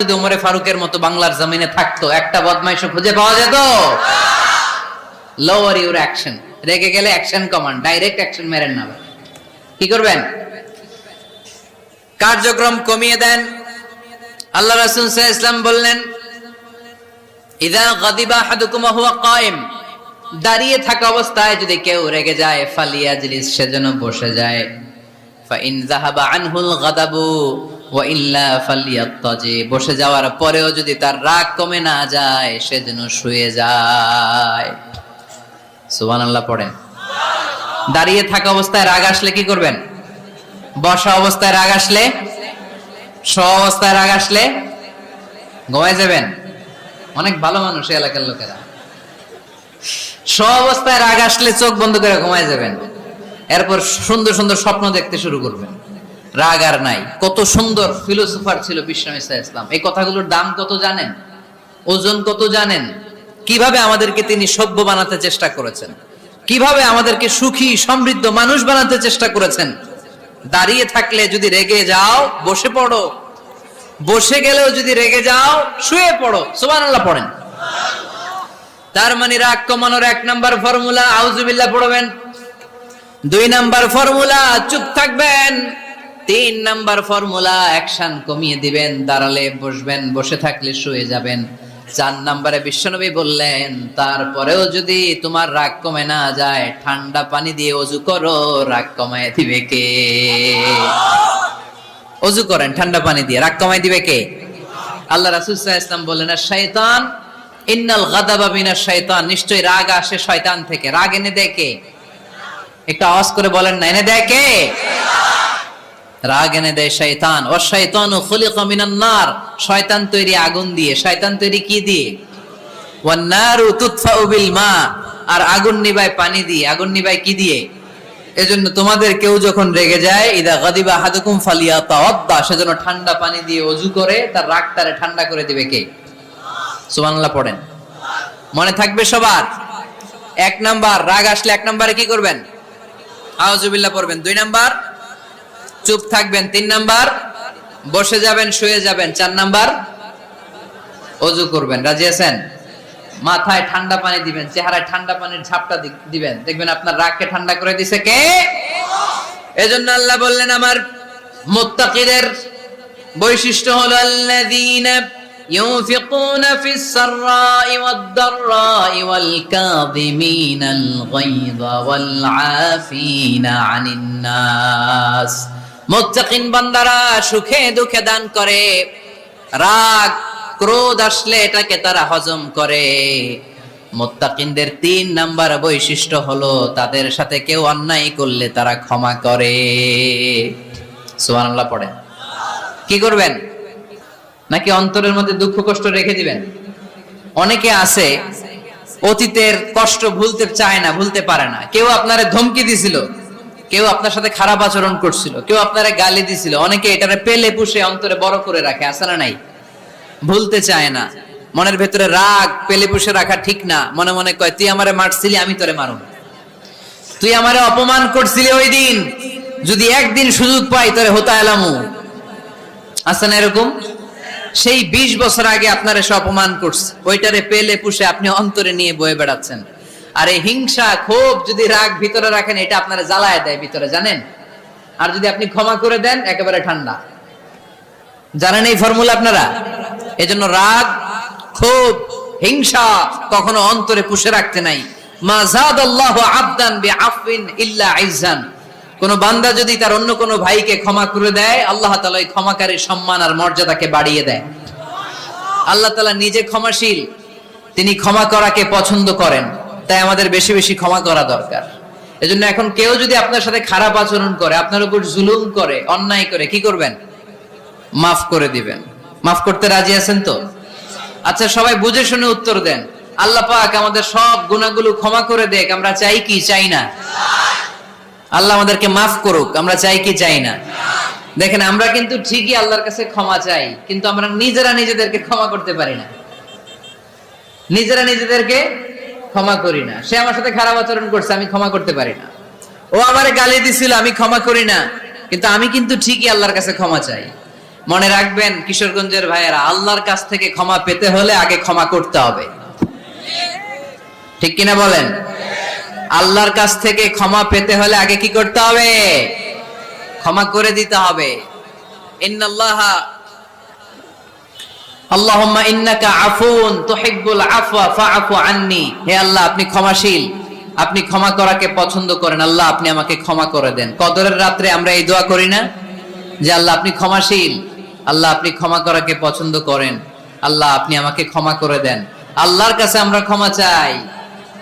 যদি ওমরে ফারুকের মতো বাংলার জমিনে থাকতো, একটা বদমাইশও খুঁজে পাওয়া যেত? Lower your action. রেগে গেলে অ্যাকশন কমান্ড, ডাইরেক্ট অ্যাকশন মেরেন না। কি করবেন? কার্যক্রম কমিয়ে দেন। আল্লাহ রাসূল সাল্লাল্লাহু আলাইহি ওয়াসাল্লাম বললেন, ইযা গাদিবা আহাদুকুম ওয়া হুয়া কায়েম, দাঁড়িয়ে থাকা অবস্থায় যদি কেউ রেগে যায়, ফালিয়াজলিস, সেজন্য বসে যায়। ফাইন যাহাবা আনহুল গাদাবু ওয়া ইল্লা ফালিয়াত্তাজি, বসে যাওয়ার পরেও যদি তার রাগ কমে না যায়, সেজন্য শুয়ে যায়। সুবহানাল্লাহ পড়েন। দাঁড়িয়ে থাকা অবস্থায় রাগ আসলে কি করবেন? বসা অবস্থায় রাগ আসলে, শোয়া অবস্থায় রাগ আসলে ঘুমায় যাবেন। অনেক ভালো মানুষ এই এলাকার লোকেরা। শোয়া অবস্থায় রাগ আসলে চোখ বন্ধ করে ঘুমায় যাবেন। এরপর সুন্দর সুন্দর স্বপ্ন দেখতে শুরু করবেন। রাগ আর নাই। কত সুন্দর ফিলোসোফার ছিল বিশ্বনবী সাল্লাল্লাহু আলাইহি ওয়াসাল্লাম। এই কথাগুলোর দাম কত জানেন? ওজন কত জানেন? কিভাবে আমাদেরকে তিনি সভ্য বানাতে চেষ্টা করেছেন, কিভাবে আমাদেরকে সুখী সমৃদ্ধ মানুষ বানাতে চেষ্টা করেছেন। দাঁড়িয়ে থাকলে যদি রেগে যাও, বসে পড়ো। বসে গেলেও যদি রেগে যাও, শুয়ে পড়ো। সুবহানাল্লাহ পড়েন। তার মানে রাগ কমানোর 1 নাম্বার ফর্মুলা আউযুবিল্লাহ পড়বেন। 2 নাম্বার ফর্মুলা চুপ থাকবেন। 3 নাম্বার ফর্মুলা অ্যাকশন কমিয়ে দিবেন, দাঁড়ালে বসবেন, বসে থাকলে শুয়ে যাবেন। 4 নাম্বারে বিশ্বনবী বললেন, তারপরেও যদি তোমার রাগ কমে না যায়, ঠান্ডা পানি দিয়ে ওযু করো, রাগ কমায় দিবে কে? ওযু করেন ঠান্ডা পানি দিয়ে, রাগ কমায় দিবে কে? আল্লাহ রাসূল সাল্লাল্লাহু আলাইহি ওয়াসাল্লাম বললেন, আর শয়তান ইন্নাল গাদাবা মিনাশ শয়তান, নিশ্চয়ই রাগ আসে শয়তান থেকে। রাগ এনে দেয় কে? একটু আওয়াজ করে বলেন না, এনে দেয় কে? রাগ এনে দেয় শয়তান। ও শয়তানু খুলিকা মিনান নার, শয়তান তৈরি আগুন দিয়ে। শয়তান তৈরি কি দিয়ে? ওয়ান নারু তুতফাউ বিল মা, আর আগুন নিভায় পানি দিয়ে। আগুন নিভায় কি দিয়ে? এজন্য তোমাদের কেউ যখন রেগে যায়, ইদা গাদিবা আহাদুকুম ফালিয়াতাওয়াদ্দা, সেজন্য ঠান্ডা পানি দিয়ে ওযু করে তার রাগটারে ঠান্ডা করে দিবে কে? সুবহানাল্লাহ পড়েন। মনে থাকবে সবার। 1 নাম্বার, রাগ আসলে 1 নাম্বারে কি করবেন? আউযুবিল্লাহ পড়বেন। 2 নাম্বার চুপ থাকবেন। 3 নাম্বার বসে যাবেন, শুয়ে যাবেন। 4 নাম্বার ওযু করবেন। রাজি আছেন? মাথায় ঠান্ডা পানি দিবেন, চেহারায় ঠান্ডা পানির ঝাপটা দিবেন, দেখবেন আপনার রাগকে ঠান্ডা করে দিছে কে? এজন্য আল্লাহ বললেন, আমার মুত্তাকিদের বৈশিষ্ট্য হলো আল্লাযীনা ইউনফিকুনা ফিস সাররাই ওয়াদ দাররাই ওয়াল কাযিমিনাল গায়যা ওয়াল আফিনা আনিন নাস। মুত্তাকিন বান্দারা সুখে দুঃখে দান করে, রাগ ক্রোধ আসলে এটাকে তারা হজম করে। মুত্তাকিনদের 3 নাম্বার বৈশিষ্ট্য হলো, তাদের সাথে কেউ অন্যায় করলে তারা ক্ষমা করে। সুবহানাল্লাহ পড়েন। কি করবেন? নাকি অন্তরের মধ্যে দুঃখ কষ্ট রেখে দিবেন? অনেকে আছে অতীতের কষ্ট ভুলতে চায় না, ভুলতে পারে না। কেউ আপনারে ধমকি দিছিল, কেউ আপনার সাথে খারাপ আচরণ করছিল, কেউ আপনারে গালি দিছিল, অনেকে এটারে পেলে পুষে অন্তরে বড় করে রাখে। আছে না নাই? ভুলতে চায় না। মনের ভেতরে রাগ পেলে পুষে রাখা ঠিক না। মনে মনে কয়, তুই আমারে মারছিলি, আমি তোরে মারুম। তুই আমারে অপমান করছিলি ওই দিন, যদি একদিন সুযোগ পাই তোরে হতা এলামু। আছে না এরকম? সেই 20 বছর আগে আপনার এসে অপমান করছে, ওইটারে পেলে পুষে আপনি অন্তরে নিয়ে বয়ে বেড়াচ্ছেন। আর এই হিংসা ক্ষোভ যদি রাগ ভিতরে রাখেন, এটা আপনারা জ্বালায় দেয় ভিতরে, জানেন? আর যদি আপনি ক্ষমা করে দেন, একেবারে ঠান্ডা। জানেন এই ফর্মুলা আপনারা? এজন্য রাগ ক্ষোভ হিংসা কখনো অন্তরে পুষে রাখতে নাই। মা যাদাল্লাহু আবদান বিআফওয়িন ইল্লা ইজ্জান, কোন বান্দা যদি তার অন্য কোন ভাইকে ক্ষমা করে দেয়, আল্লাহ তাআলা এই ক্ষমাকারীর সম্মান আর মর্যাদাকে বাড়িয়ে দেয়। আল্লাহ তাআলা নিজে ক্ষমাশীল, তিনি ক্ষমা করাকে পছন্দ করেন। তাই আমাদের বেশি বেশি ক্ষমা করা দরকার। এজন্য এখন কেউ যদি আপনার সাথে খারাপ আচরণ করে, আপনার উপর জুলুম করে, অন্যায় করে, কি করবেন? মাফ করে দিবেন। মাফ করতে রাজি আছেন তো? আচ্ছা, সবাই বুঝে শুনে উত্তর দেন। আল্লাহ পাক আমাদের সব গুনাহগুলো ক্ষমা করে দেখ, আমরা চাই কি চাই না? আল্লাহ আমাদেরকে মাফ করুক, আমরা চাই কি চাই না? দেখেন, আমরা কিন্তু ঠিকই আল্লাহর কাছে ক্ষমা চাই, কিন্তু আমরা নিজেরা নিজেদেরকে ক্ষমা করতে পারি না। নিজেরা নিজেদেরকে ক্ষমা করি না। সে আমার সাথে খারাপ আচরণ করছে, আমি ক্ষমা করতে পারি না। ও আমারে গালি দিছিল, আমি ক্ষমা করি না, কিন্তু আমি কিন্তু ঠিকই আল্লাহর কাছে ক্ষমা চাই। মনে রাখবেন কিশোরগঞ্জের ভাইয়েরা, আল্লাহর কাছ থেকে ক্ষমা পেতে হলে আগে ক্ষমা করতে হবে। ঠিক কিনা বলেন? আল্লাহর কাছ থেকে ক্ষমা পেতে হলে আগে কি করতে হবে? ক্ষমা করে দিতে হবে। ইন্নাল্লাহা আল্লাহুম্মা ইন্নাকা আফুন তুহিব্বুল আফওয়া ফাআফু আন্নি। হে আল্লাহ, আপনি ক্ষমাশীল, আপনি ক্ষমা করাকে পছন্দ করেন। আল্লাহ, আপনি আমাকে ক্ষমা করে দেন। কদরের রাত্রে আমরা এই দোয়া করি না যে আল্লাহ আপনি ক্ষমাশীল, আল্লাহ আপনি ক্ষমা করাকে পছন্দ করেন, আল্লাহ আপনি আমাকে ক্ষমা করে দেন। আল্লাহর কাছে আমরা ক্ষমা চাই,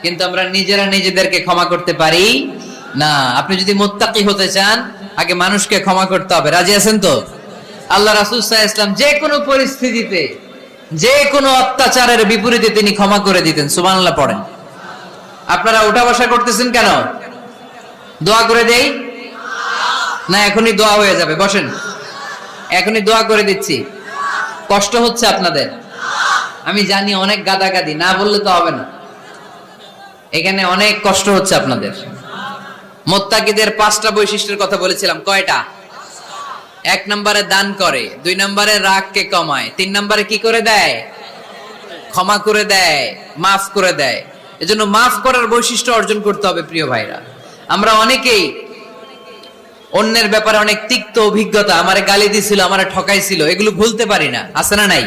কিন্তু আমরা নিজেরা নিজেদেরকে ক্ষমা করতে পারি না। আপনি যদি মুত্তাকি হতে চান, আগে মানুষকে ক্ষমা করতে হবে। রাজি আছেন তো? আল্লাহ রাসূল সাল্লাল্লাহু আলাইহি ওয়াসাল্লাম যে কোনো পরিস্থিতিতে, যে কোনো অত্যাচারের বিপরীতে তিনি ক্ষমা করে দিতেন। সুবহানাল্লাহ পড়েন। আপনারা উঠা বসা করতেছেন কেন? দোয়া করে দেই না? এখনই দোয়া হয়ে যাবে, বসেন। এখনই দোয়া করে দিচ্ছি। কষ্ট হচ্ছে আপনাদের, আমি জানি, অনেক গাদাগাদি, না বললে তো হবে না। এখানে অনেক কষ্ট হচ্ছে আপনাদের। মুত্তাকিদের 5টা বৈশিষ্ট্যের কথা বলেছিলাম। কয়টা? 1 নম্বরে দান করে, 2 নম্বরে রাগকে কমায়, 3 নম্বরে কি করে দেয়? ক্ষমা করে দেয়, মাফ করে দেয়। এজন্য মাফ করার বৈশিষ্ট্য অর্জন করতে হবে। প্রিয় ভাইরা, আমরা অনেকেই অন্যের ব্যাপারে অনেক তিক্ত অভিজ্ঞতা, আমারে গালি দিছিল, আমারে ঠকাইছিল, এগুলো ভুলতে পারি না। আছে না নাই?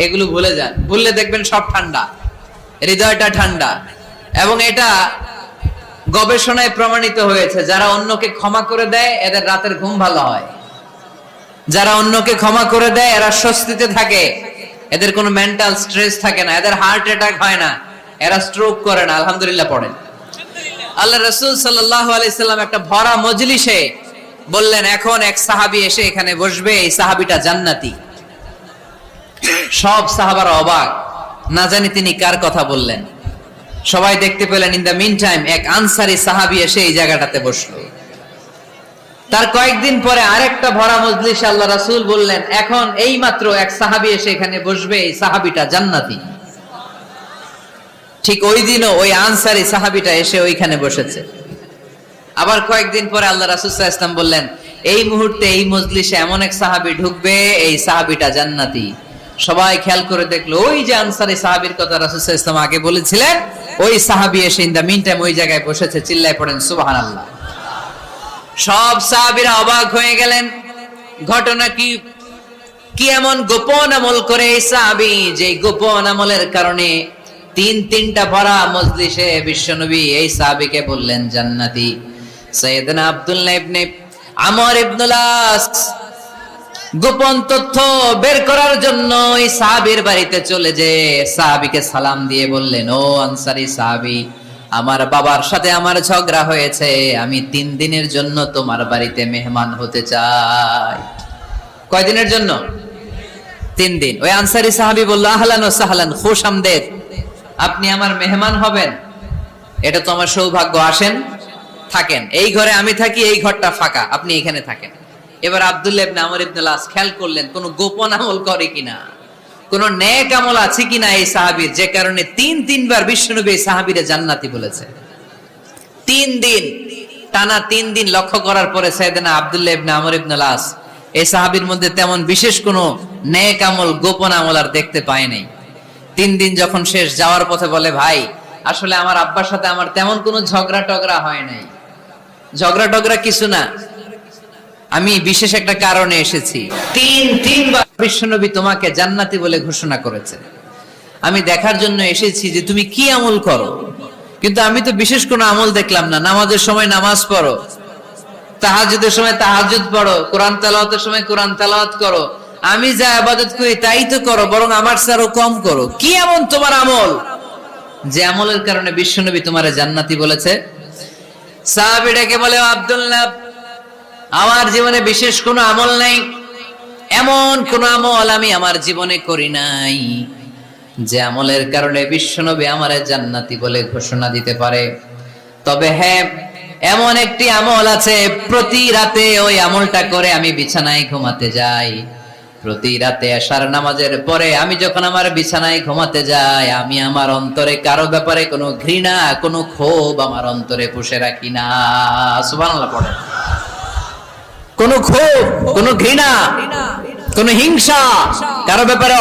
এগুলো ভুলে যান। ভুললে দেখবেন সব ঠান্ডা, হৃদয়টা ঠান্ডা। এবং এটা গবেষণায় প্রমাণিত হয়েছে, যারা অন্যকে ক্ষমা করে দেয় এদের রাতের ঘুম ভালো হয়। যারা অন্যকে ক্ষমা করে দেয় এরা স্বস্তিতে থাকে, এদের কোনো মেন্টাল স্ট্রেস থাকে না, এদের হার্ট অ্যাটাক হয় না, এরা স্ট্রোক করে না। আলহামদুলিল্লাহ পড়েন। আল্লাহ রাসূল সাল্লাল্লাহু আলাইহি সাল্লাম একটা ভরা মজলিসে বললেন, এখন এক সাহাবী এসে এখানে বসবে, এই সাহাবীটা জান্নাতি। সব সাহাবারা অবাক, না জানি তিনি কার কথা বললেন। সবাই দেখতে পেলেন, ইন দ্য মিন টাইম এক আনসারী সাহাবী এসে এই জায়গাটাতে বসলো। তার কয়েকদিন পরে আরেকটা ভরা মজলিসে আল্লাহ রাসূল বললেন, এখন এই মাত্র এক সাহাবী এসে এখানে বসবে, এই সাহাবীটা জান্নাতি। ঠিক ওই দিনও ওই আনসারী সাহাবীটা এসে ওইখানে বসেছে। আবার কয়েকদিন পরে আল্লাহ রাসূল সাল্লাল্লাহু আলাইহি ওয়াসাল্লাম বললেন, এই মুহূর্তে এই মজলিসে এমন এক সাহাবী ঢুকবে, এই সাহাবীটা জান্নাতি। সবাই খেয়াল করে দেখলো, ওই যে আনসারী সাহাবীর কথা রাসূল সাল্লাল্লাহু আলাইহি ওয়াসাল্লাম আগে বলেছিলেন, ওই সাহাবী এসে ইন দ্য মিন টাইম ওই জায়গায় বসেছে। চিল্লায় পড়েন সুবহানাল্লাহ। সব সাহাবীরা অবাক হয়ে গেলেন। ঘটনা কি? কি এমন গোপন আমল করে এই সাহাবী, যে গোপন আমলের কারণে তিনটা ভরা মজলিসে বিশ্বনবী এই সাহাবীকে বললেন জান্নাতি। সাইয়েদনা আব্দুল্লাহ ইবনে আমর ইবনুল আস গোপন তথ্য বের করার জন্য এই সাহাবীর বাড়িতে চলে যে সাহাবীকে সালাম দিয়ে বললেন, ও আনসারী সাহাবী, আমার বাবার সাথে আমার ঝগড়া হয়েছে, আমি 3 দিনের জন্য তোমার বাড়িতে মেহমান হতে চাই। কয়দিনের জন্য? 3 দিন। ওই আনসারী সাহাবী বলল, আহলান ওয়া সাহলান, খুশআমদেদ, আপনি আমার মেহমান হবেন, এটা তো আমার সৌভাগ্য। আসেন, থাকেন, এই ঘরে আমি থাকি, এই ঘরটা ফাঁকা, আপনি এখানে থাকেন। এবার আব্দুল্লাহ ইবনে আমর ইবনুল আস খেয়াল করলেন কোন গোপন আমল করে কিনা, কোন নেক আমল আছে কিনা এই সাহাবীর, যে কারণে 3বার বিশ্বনবী এই সাহাবীরে জান্নাতি বলেছে। 3 দিন টানা 3 দিন লক্ষ্য করার পরে সাইয়েদনা আব্দুল্লাহ ইবনে আমর ইবনুল আস এই সাহাবীর মধ্যে তেমন বিশেষ কোন নেক আমল, গোপন আমল আর দেখতে পায় নাই। 3 দিন যখন শেষ, যাওয়ার পথে বলে, ভাই আসলে আমার আব্বার সাথে আমার তেমন কোনো ঝগড়া টগড়া হয় নাই, ঝগড়া টগড়া কিছু না, আমি বিশেষ একটা কারণে এসেছি। 3বার বিশ্বনবী তোমাকে জান্নাতি বলে ঘোষণা করেছে, আমি দেখার জন্য এসেছি যে তুমি কি আমল করো। কিন্তু আমি তো বিশেষ কোনো আমল দেখলাম না। নামাজের সময় নামাজ পড়ো, তাহাজ্জুদের সময় তাহাজ্জুদ পড়ো, কোরআন তেলাওয়াতের সময় কোরআন তেলাওয়াত করো, আমি যা ইবাদত করি তাই তো করো, বরং আমার চেয়ে কম করো। কি এমন তোমার আমল যে আমলের কারণে বিশ্বনবী তোমারে জান্নাতি বলেছে? সাহাবীটাকে বলে, আব্দুল্লাহ, আমার জীবনে বিশেষ কোনো আমল নাই, এমন কোন আমল আমি আমার জীবনে করি নাই যে আমলের কারণে বিশ্বনবী আমারে জান্নাতি বলে ঘোষণা দিতে পারে। তবে হ্যাঁ, এমন একটি আমল আছে, প্রতি রাতে ওই আমলটা করে আমি বিছানায় ঘুমাতে যাই। প্রতি রাতে এশার নামাজের পরে আমি যখন আমার বিছানায় ঘুমাতে যাই, আমি আমার অন্তরে কারো ব্যাপারে কোনো ঘৃণা, কোনো ক্ষোভ আমার অন্তরে পুষে রাখি না। সুবহানাল্লাহ পড়ে। কোনো ক্ষোভ, কোনো ঘৃণা, কোন হিংসা, কারো ব্যাপারে